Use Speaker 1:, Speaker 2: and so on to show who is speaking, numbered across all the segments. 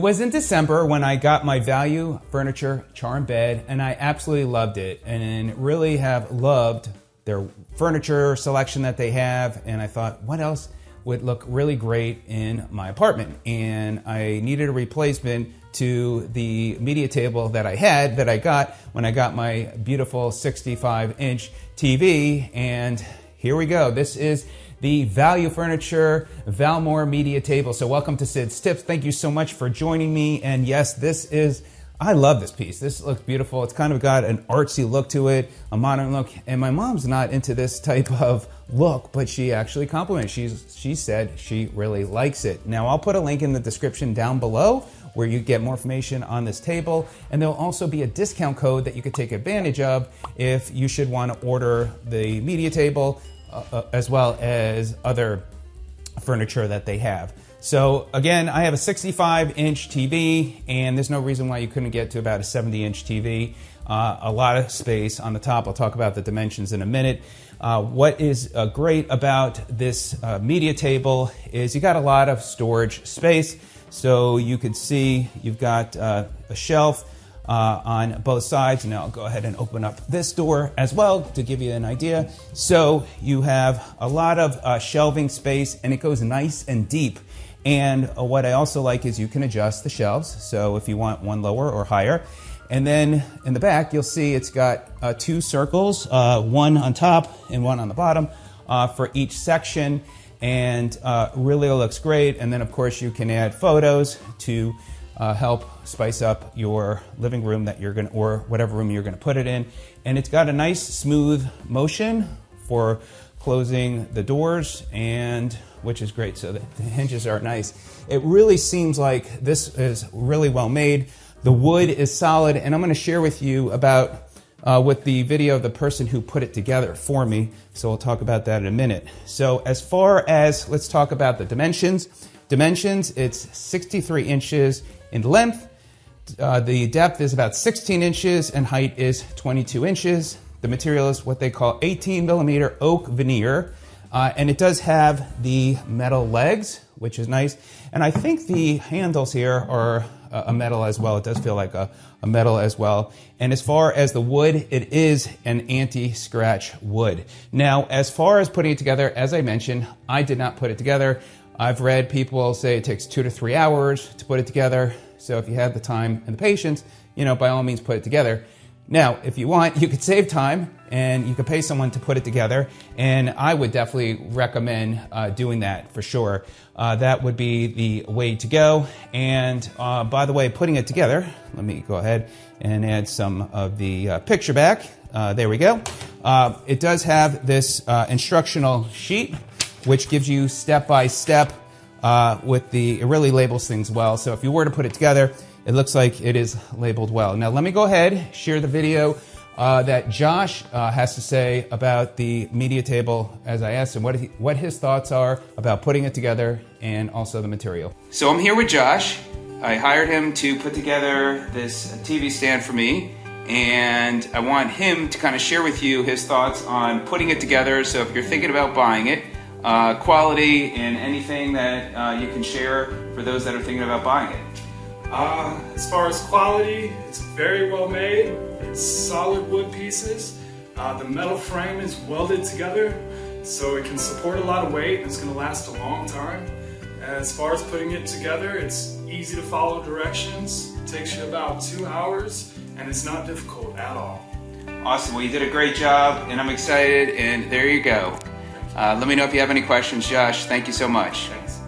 Speaker 1: It was in December when I got my Valyou furniture charm bed, and I absolutely loved it and really have loved their furniture selection that they have. And I thought, what else would look really great in my apartment? And I needed a replacement to the media table that I got when I got my beautiful 65-inch TV. And here we go. This is the Valyou Furniture Valmor media table. So welcome to Sid's Tips. Thank you so much for joining me. And yes, I love this piece. This looks beautiful. It's kind of got an artsy look to it, a modern look. And my mom's not into this type of look, but she actually complimented. She said she really likes it. Now I'll put a link in the description down below where you get more information on this table. And there'll also be a discount code that you could take advantage of if you should want to order the media table as well as other furniture that they have. So again, I have a 65-inch TV, and there's no reason why you couldn't get to about a 70-inch TV. A lot of space on the top. I'll talk about the dimensions in a minute. What is great about this media table is you got a lot of storage space. So you can see you've got a shelf on both sides. Now I'll go ahead and open up this door as well to give you an idea. So you have a lot of shelving space, and it goes nice and deep. And what I also like is you can adjust the shelves. So if you want one lower or higher. And then in the back, you'll see it's got two circles, one on top and one on the bottom for each section. And really looks great. And then of course you can add photos to help spice up your living room that you're gonna, or whatever room you're gonna put it in. And it's got a nice smooth motion for closing the doors, and which is great. So the hinges are nice. It really seems like this is really well made. The wood is solid, and I'm gonna share with you about with the video of the person who put it together for me. So we'll talk about that in a minute. So as far as, let's talk about the dimensions. It's 63 inches in length. The depth is about 16 inches and height is 22 inches. The material is what they call 18 millimeter oak veneer. And it does have the metal legs, which is nice. And I think the handles here are a metal as well. It does feel like a metal as well. And as far as the wood, it is an anti-scratch wood. Now, as far as putting it together, as I mentioned, I did not put it together. I've read people say it takes 2 to 3 hours to put it together. So if you have the time and the patience, by all means put it together. Now, if you want, you could save time and you could pay someone to put it together. And I would definitely recommend doing that for sure. That would be the way to go. And by the way, putting it together, let me go ahead and add some of the picture back. There we go. It does have this instructional sheet, which gives you step-by-step it really labels things well. So if you were to put it together, it looks like it is labeled well. Now let me go ahead, share the video that Josh has to say about the media table as I asked him what his thoughts are about putting it together and also the material. So I'm here with Josh. I hired him to put together this TV stand for me, and I want him to kind of share with you his thoughts on putting it together. So if you're thinking about buying it, quality and anything that you can share for those that are thinking about buying it.
Speaker 2: As far as quality, it's very well made. It's solid wood pieces. The metal frame is welded together so it can support a lot of weight and it's going to last a long time. As far as putting it together, it's easy to follow directions. It takes you about 2 hours and it's not difficult at all.
Speaker 1: Awesome. Well, you did a great job and I'm excited, and there you go. Let me know if you have any questions, Josh. Thank you so much.
Speaker 2: Thanks.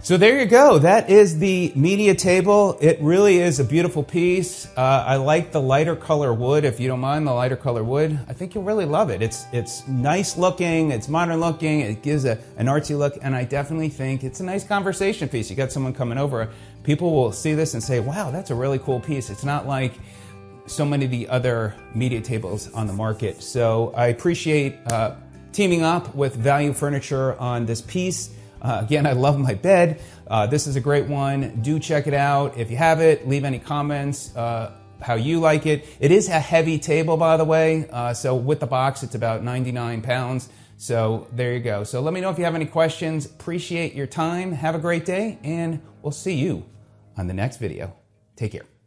Speaker 1: So there you go. That is the media table. It really is a beautiful piece. I like the lighter color wood. If you don't mind the lighter color wood, I think you'll really love it. It's nice looking. It's modern looking. It gives an artsy look. And I definitely think it's a nice conversation piece. You got someone coming over. People will see this and say, wow, that's a really cool piece. It's not like so many of the other media tables on the market. So I appreciate teaming up with Valyou Furniture on this piece. Again, I love my bed. This is a great one. Do check it out. If you have it, leave any comments how you like it. It is a heavy table, by the way. So with the box, it's about 99 pounds. So there you go. So let me know if you have any questions. Appreciate your time. Have a great day, and we'll see you on the next video. Take care.